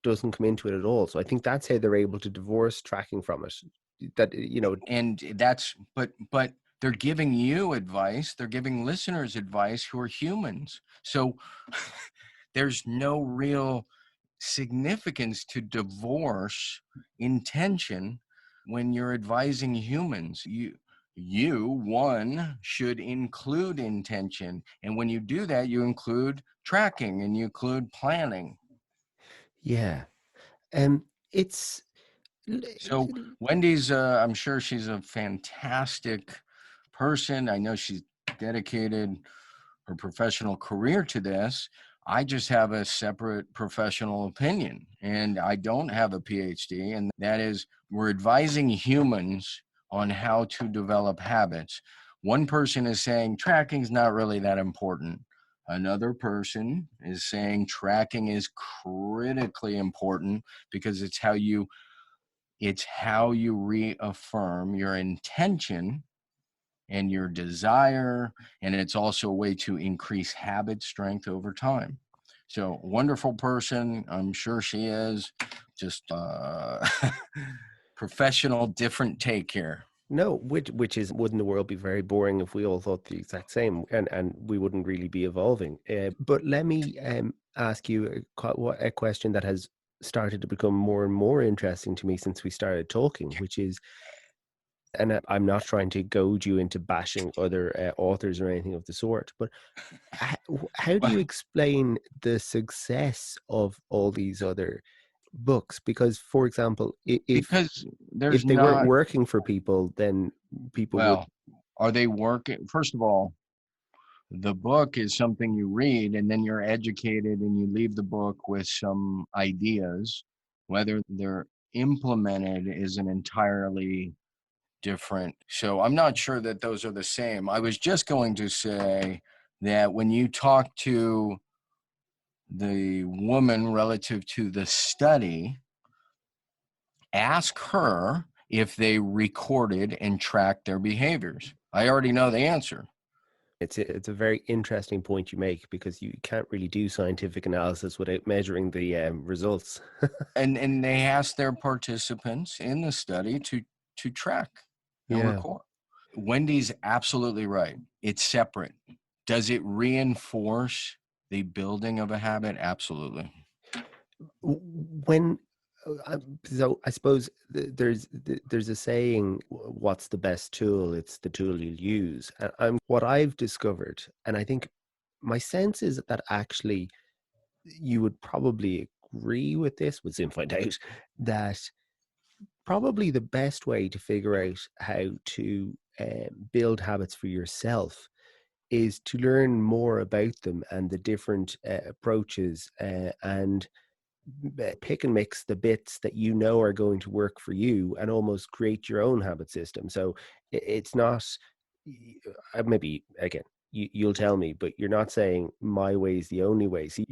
doesn't come into it at all. So I think that's how they're able to divorce tracking from it. That and but they're giving you advice. They're giving listeners advice who are humans. So there's no real significance to divorce intention when you're advising humans. You one should include intention, and when you do that, you include tracking and you include planning. yeah. Um, it's So Wendy's, I'm sure she's a fantastic person. I know she's dedicated her professional career to this. I just have a separate professional opinion, and I don't have a PhD. And that is, we're advising humans on how to develop habits. One person is saying tracking is not really that important. Another person is saying tracking is critically important because it's how you reaffirm your intention and your desire, and it's also a way to increase habit strength over time. So, wonderful person, I'm sure she is. Just professional, different take here. no, which is, wouldn't the world be very boring if we all thought the exact same, and we wouldn't really be evolving? But let me ask you a question that has started to become more and more interesting to me since we started talking, which is, and I'm not trying to goad you into bashing other authors or anything of the sort, but how do you Well, explain the success of all these other books? Because, for example, because there's if they weren't not, working for people, then people would. well, are they working? First of all, the book is something you read and then you're educated and you leave the book with some ideas. Whether they're implemented is an entirely different. So I'm not sure that those are the same. I was just going to say that when you talk to the woman relative to the study, ask her if they recorded and tracked their behaviors. I already know the answer. It's a very interesting point you make, because you can't really do scientific analysis without measuring the results. And they asked their participants in the study to track and Yeah. record. Wendy's absolutely right. It's separate. Does it reinforce the building of a habit? Absolutely. When so I suppose there's a saying, what's the best tool? It's the tool you'll use. And what I've discovered, and I think my sense is that actually you would probably agree with this, we'll soon find out, that probably the best way to figure out how to build habits for yourself is to learn more about them and the different approaches, and pick and mix the bits that you know are going to work for you, and almost create your own habit system. So it's not, maybe again, you'll tell me, but you're not saying my way is the only way. So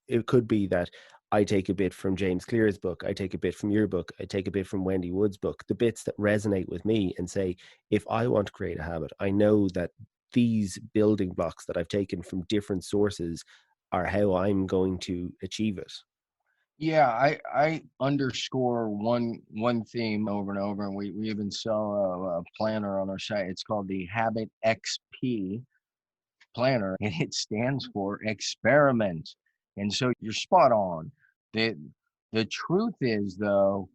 it could be that I take a bit from James Clear's book, I take a bit from your book, I take a bit from Wendy Wood's book, the bits that resonate with me, and say, if I want to create a habit, I know that these building blocks that I've taken from different sources are how I'm going to achieve it. Yeah, I underscore one theme over and over, and we even sell a planner on our site. It's called the Habit XP planner, and it stands for experiment. And so you're spot on. The truth is, though,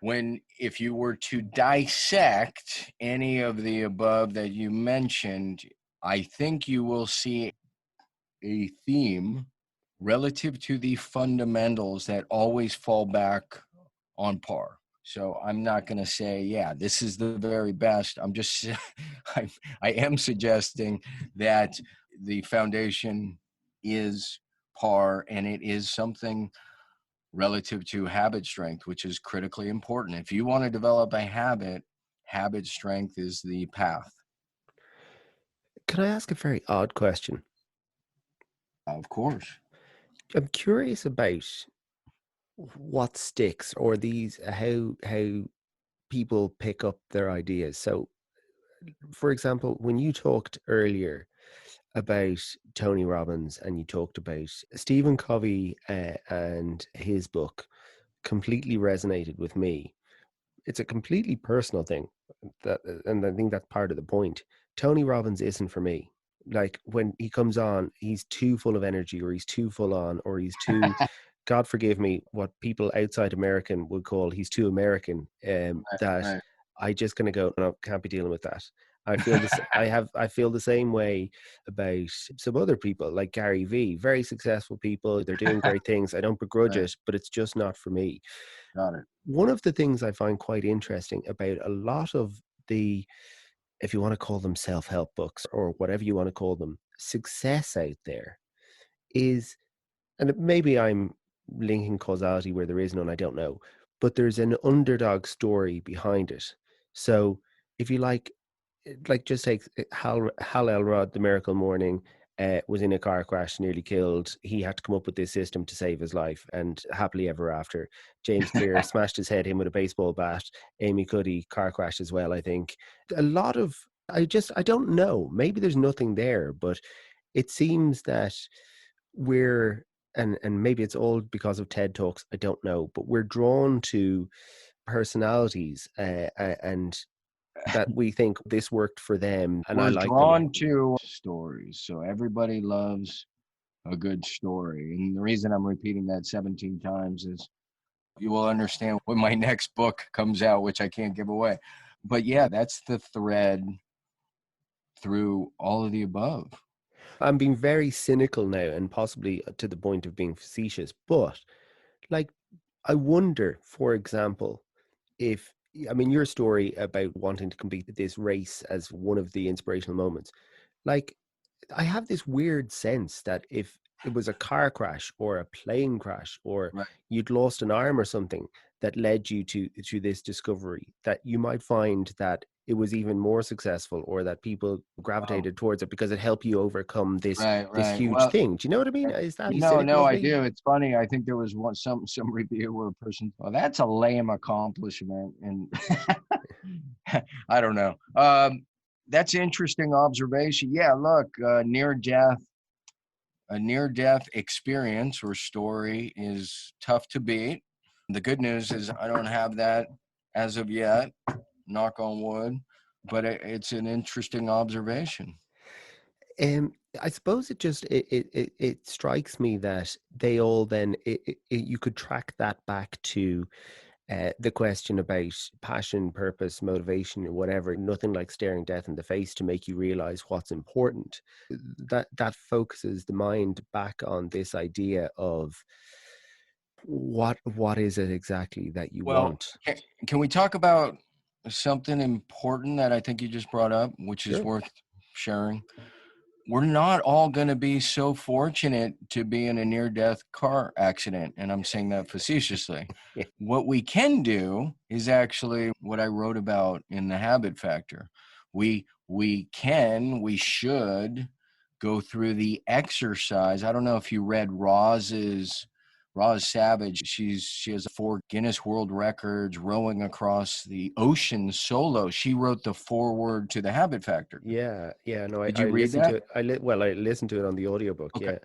when if you were to dissect any of the above that you mentioned, I think you will see a theme relative to the fundamentals that always fall back on par. So I'm not going to say, yeah, this is the very best. I'm just, I am suggesting that the foundation is par, and it is something relative to habit strength, which is critically important. If you want to develop a habit strength is the path. Can I ask a very odd question? Of course. I'm curious about what sticks or these how people pick up their ideas. So, for example, when you talked earlier about Tony Robbins and you talked about Stephen Covey and his book, completely resonated with me. It's a completely personal thing, and I think that's part of the point. Tony Robbins isn't for me. Like when he comes on, he's too full of energy, or he's too full on, or he's too, God forgive me, what people outside American would call he's too American. That Right. I just gonna go, no, can't be dealing with that. I feel this. I feel the same way about some other people, like Gary Vee. Very successful people. They're doing great things. I don't begrudge Right. it, but it's just not for me. Got it. One of the things I find quite interesting about a lot of the, if you want to call them self-help books or whatever you want to call them, success out there is, and maybe I'm linking causality where there is none, I don't know, but there's an underdog story behind it. So if you like just take Hal Elrod, The Miracle Morning, was in a car crash, nearly killed. He had to come up with this system to save his life, and happily ever after. James Clear smashed his head in with a baseball bat. Amy Cuddy, car crash as well, I think. A lot of, I don't know. Maybe there's nothing there, but it seems that we're, and maybe it's all because of TED Talks, I don't know, but we're drawn to personalities and that we think this worked for them and I We're like them. drawn to stories. So everybody loves a good story. And the reason I'm repeating that 17 times is you will understand when my next book comes out, which I can't give away. But yeah, that's the thread through all of the above. I'm being very cynical now and possibly to the point of being facetious, but like, I wonder, for example, if, I mean, your story about wanting to compete at this race as one of the inspirational moments, like, I have this weird sense that if it was a car crash or a plane crash or Right. you'd lost an arm or something that led you to this discovery, that you might find that it was even more successful or that people Wow. gravitated towards it because it helped you overcome Right, this right. huge Well, thing. Do you know what I mean? Is that cynical no, of I me? do. It's funny. I think there was some review where a person, well, that's a lame accomplishment, and I don't know. That's interesting observation. Yeah, look, a near death experience or story is tough to beat. The good news is I don't have that as of yet, knock on wood, but it's an interesting observation. Um, I suppose it strikes me that they all then you could track that back to the question about passion, purpose, motivation, or whatever. Nothing like staring death in the face to make you realize what's important. That focuses the mind back on this idea of what is it exactly that you Well, want. can we talk about something important that I think you just brought up, which is Sure. worth sharing? We're not all going to be so fortunate to be in a near death car accident. And I'm saying that facetiously. Yeah. What we can do is actually what I wrote about in the habit factor. We should go through the exercise. I don't know if you read Roz Savage. She has 4 Guinness World Records rowing across the ocean solo. She wrote the foreword to the habit factor. Yeah, no, Did you I read listened to that? it. I listened to it on the audiobook. Okay. Yeah.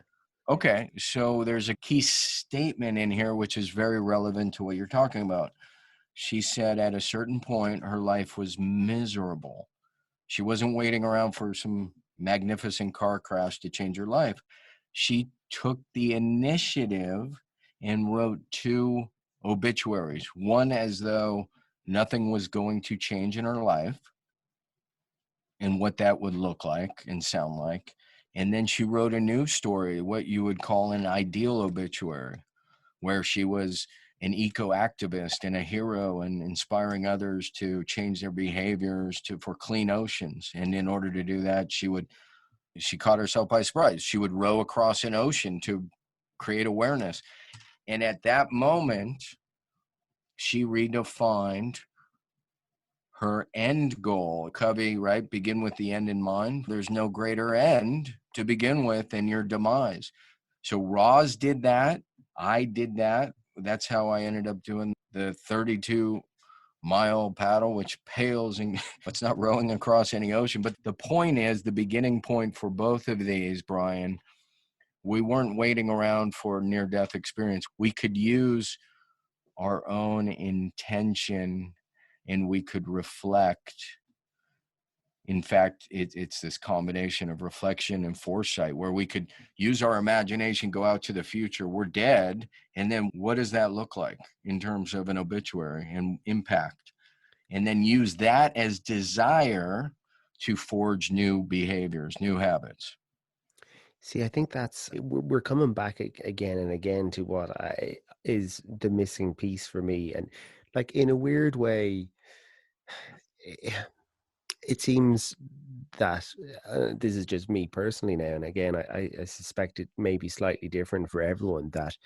Okay. So there's a key statement in here which is very relevant to what you're talking about. She said at a certain point, her life was miserable. She wasn't waiting around for some magnificent car crash to change her life. She took the initiative and wrote 2 obituaries, one as though nothing was going to change in her life and what that would look like and sound like. And then she wrote a new story, what you would call an ideal obituary, where she was an eco activist and a hero and inspiring others to change their behaviors for clean oceans. And in order to do that, she caught herself by surprise. She would row across an ocean to create awareness. And at that moment, she redefined her end goal. Covey, right? Begin with the end in mind. There's no greater end to begin with than your demise. So Roz did that. I did that. That's how I ended up doing the 32-mile paddle, which pales in it's not rowing across any ocean. But the point is, the beginning point for both of these, Brian, we weren't waiting around for near-death experience. We could use our own intention and we could reflect. In fact, it's this combination of reflection and foresight where we could use our imagination, go out to the future. We're dead. And then what does that look like in terms of an obituary and impact? And then use that as desire to forge new behaviors, new habits. See, I think we're coming back again and again to what is the missing piece for me. And like in a weird way, it seems that this is just me personally now. And again, I suspect it may be slightly different for everyone, that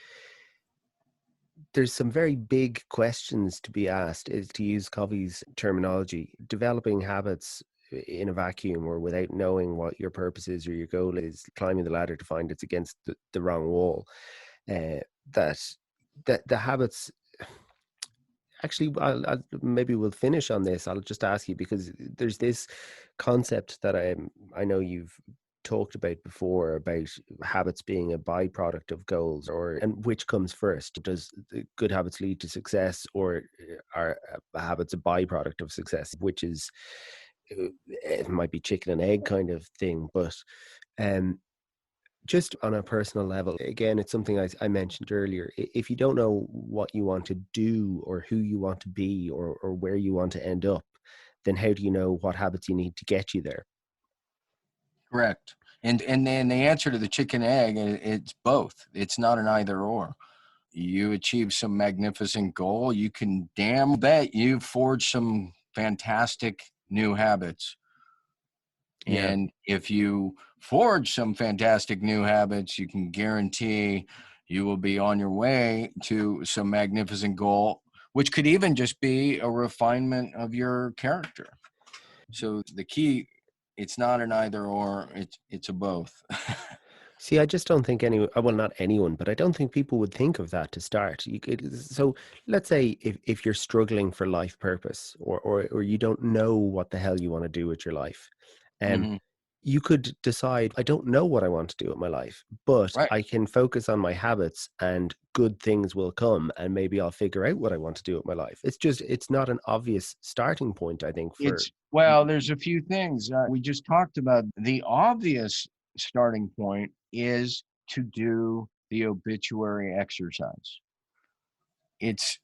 there's some very big questions to be asked, is to use Covey's terminology, developing habits in a vacuum or without knowing what your purpose is or your goal is, climbing the ladder to find it's against the wrong wall. That the habits, actually, maybe we'll finish on this. I'll just ask you, because there's this concept that I know you've talked about before, about habits being a byproduct of goals, and which comes first? Does good habits lead to success, or are habits a byproduct of success? Which is, it might be chicken and egg kind of thing, but just on a personal level, again, it's something I mentioned earlier. If you don't know what you want to do or who you want to be, or where you want to end up, then how do you know what habits you need to get you there? Correct. And then the answer to the chicken egg, it's both. It's not an either or. You achieve some magnificent goal, you can damn bet you forge some fantastic new habits. Yeah. And if you forge some fantastic new habits, you can guarantee you will be on your way to some magnificent goal, which could even just be a refinement of your character. So the key, it's not an either or, it's a both. See, I just don't think well, not anyone, but I don't think people would think of that to start. So let's say if you're struggling for life purpose, or you don't know what the hell you want to do with your life, um, Hmm. you could decide, I don't know what I want to do with my life, but Right. I can focus on my habits and good things will come, and maybe I'll figure out what I want to do with my life. It's not an obvious starting point, I think, for. Well, there's a few things. We just talked about the obvious starting point is to do the obituary exercise. It's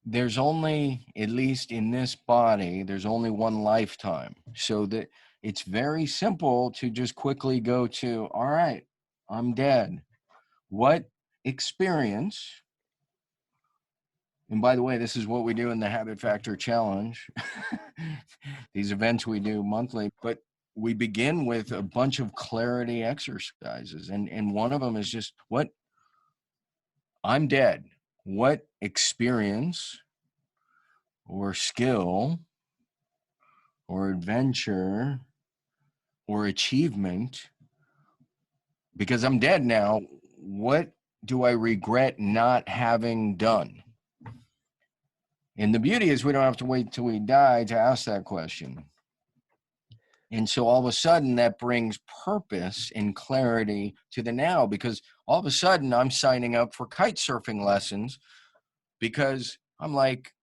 there's only, at least in this body, there's only one lifetime. So that it's very simple to just quickly go to, all right, I'm dead. What experience, and by the way, this is what we do in the Habit Factor Challenge, these events we do monthly, but we begin with a bunch of clarity exercises. And one of them is just, what, I'm dead. What experience or skill or adventure or achievement, because I'm dead now, what do I regret not having done? And the beauty is we don't have to wait till we die to ask that question. And so all of a sudden that brings purpose and clarity to the now, because all of a sudden I'm signing up for kite surfing lessons because I'm like,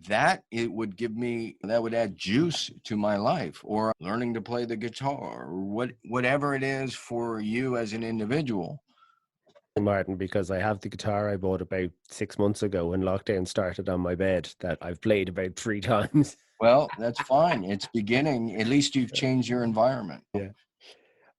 that it would give me, that would add juice to my life, or learning to play the guitar, or whatever it is for you as an individual. Martin, because I have the guitar I bought about 6 months ago when lockdown started on my bed, that I've played about 3 times. Well, that's fine. It's beginning. At least you've changed your environment. Yeah.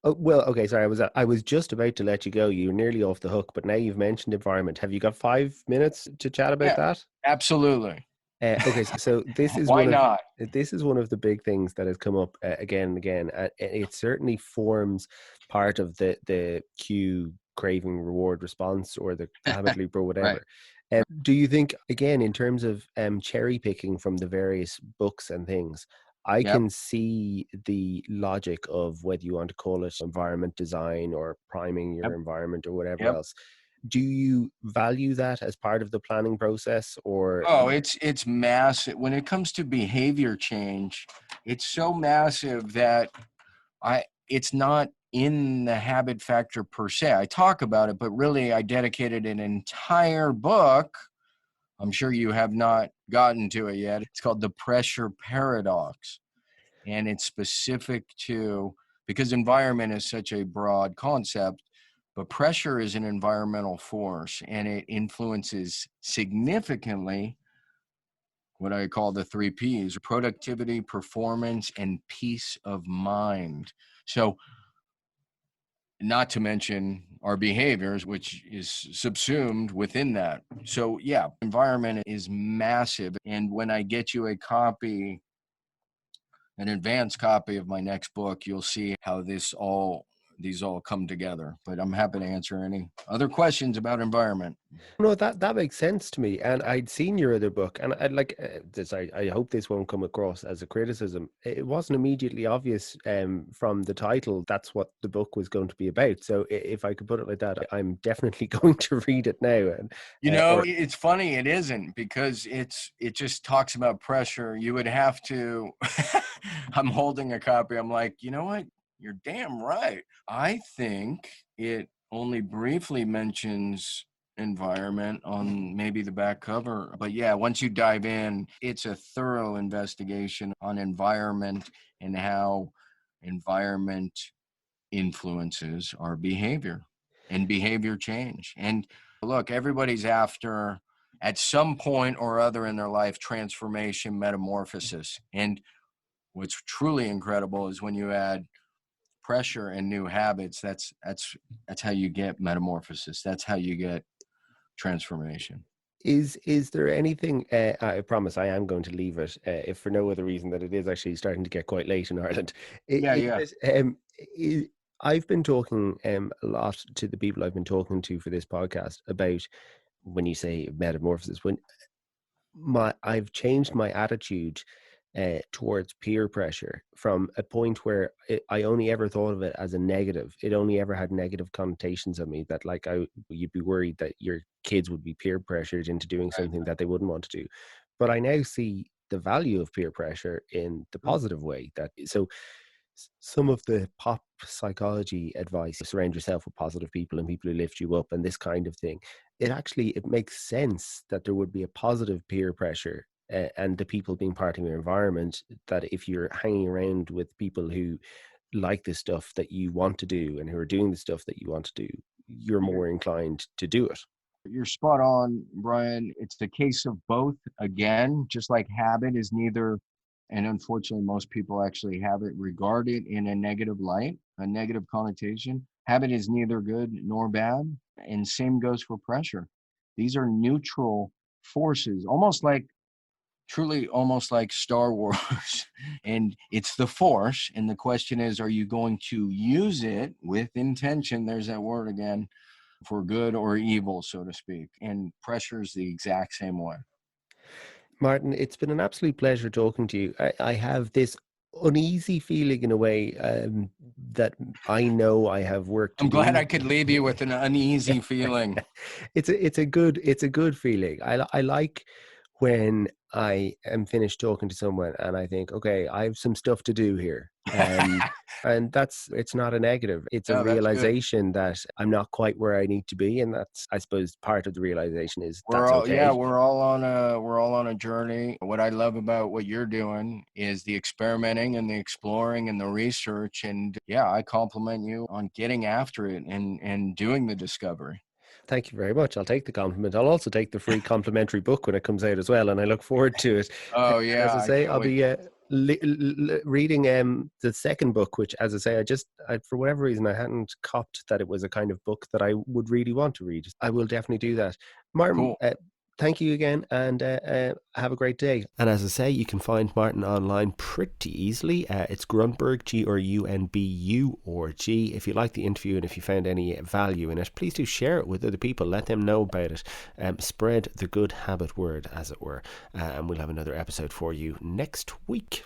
Oh, well, okay, sorry. I was just about to let you go. You were nearly off the hook, but now you've mentioned environment. Have you got 5 minutes to chat about Yeah, that? absolutely. Okay, so this is Why not? one of the big things that has come up again and again. It certainly forms part of the Q craving reward response or the habit loop or Right. whatever. Do you think, again, in terms of cherry picking from the various books and things, I Yep. can see the logic of whether you want to call it environment design or priming your Yep. environment or whatever Yep. else. Do you value that as part of the planning process, or Oh, it's massive. When it comes to behavior change, it's so massive that it's not in the habit factor per se. I talk about it, but really I dedicated an entire book. I'm sure you have not gotten to it yet. It's called The Pressure Paradox. And it's specific to, because environment is such a broad concept, but pressure is an environmental force and it influences significantly what I call the 3 Ps: productivity, performance, and peace of mind. So, not to mention our behaviors, which is subsumed within that. So, yeah, environment is massive. And when I get you a copy, an advanced copy of my next book, you'll see how these all come together. But I'm happy to answer any other questions about environment. no, that makes sense to me. And I'd seen your other book, and I'd like this. I hope this won't come across as a criticism. It wasn't immediately obvious from the title that's what the book was going to be about. So if I could put it like that, I'm definitely going to read it now. And You know, or it's funny, it isn't, because it just talks about pressure. You would have to I'm holding a copy. I'm like, you know what? You're damn right. I think it only briefly mentions environment on maybe the back cover. But yeah, once you dive in, it's a thorough investigation on environment and how environment influences our behavior and behavior change. And look, everybody's after, at some point or other in their life, transformation, metamorphosis. And what's truly incredible is when you add pressure and new habits, that's how you get metamorphosis. That's how you get transformation. is there anything? I promise I am going to leave it, if for no other reason that it is actually starting to get quite late in Ireland. Yeah, Is yeah. it, I've been talking a lot to the people I've been talking to for this podcast about, when you say metamorphosis, when I've changed my attitude towards peer pressure from a point where I only ever thought of it as a negative. It only ever had negative connotations on me, that like you'd be worried that your kids would be peer pressured into doing Right. something that they wouldn't want to do. But I now see the value of peer pressure in the Sure. positive way. That so some of the pop psychology advice, surround yourself with positive people and people who lift you up and this kind of thing, it makes sense that there would be a positive peer pressure, and the people being part of your environment, that if you're hanging around with people who like the stuff that you want to do and who are doing the stuff that you want to do, you're You're, more inclined to do it. you're spot on, Brian. It's the case of both. Again, just like habit is neither, and unfortunately, most people actually have it regarded in a negative light, a negative connotation. Habit is neither good nor bad. And same goes for pressure. These are neutral forces, almost like, truly almost like Star Wars. And it's the force. And the question is, are you going to use it with intention? There's that word again, for good or evil, so to speak. And pressure is the exact same way. Martin, it's been an absolute pleasure talking to you. I have this uneasy feeling in a way, that I know I have work to I'm glad do. I could leave you with an uneasy feeling. It's a good feeling. I like when I am finished talking to someone and I think, okay, I have some stuff to do here. And it's not a negative. It's a No, that's good. realization that I'm not quite where I need to be. And that's, I suppose, part of the realization is We're that's all, yeah, okay. we're all on a journey. What I love about what you're doing is the experimenting and the exploring and the research. And yeah, I compliment you on getting after it and doing the discovery. Thank you very much. I'll take the compliment. I'll also take the free complimentary book when it comes out as well, and I look forward to it. Oh And as yeah, I I say, can't I'll wait. be reading the second book, which, as I say, for whatever reason, I hadn't copped that it was a kind of book that I would really want to read. I will definitely do that. Martin, Cool. thank you again, and have a great day. And as I say, you can find Martin online pretty easily. It's Grunburg, Grunburg. If you like the interview and if you found any value in it, please do share it with other people. Let them know about it. Spread the good habit word, as it were. And we'll have another episode for you next week.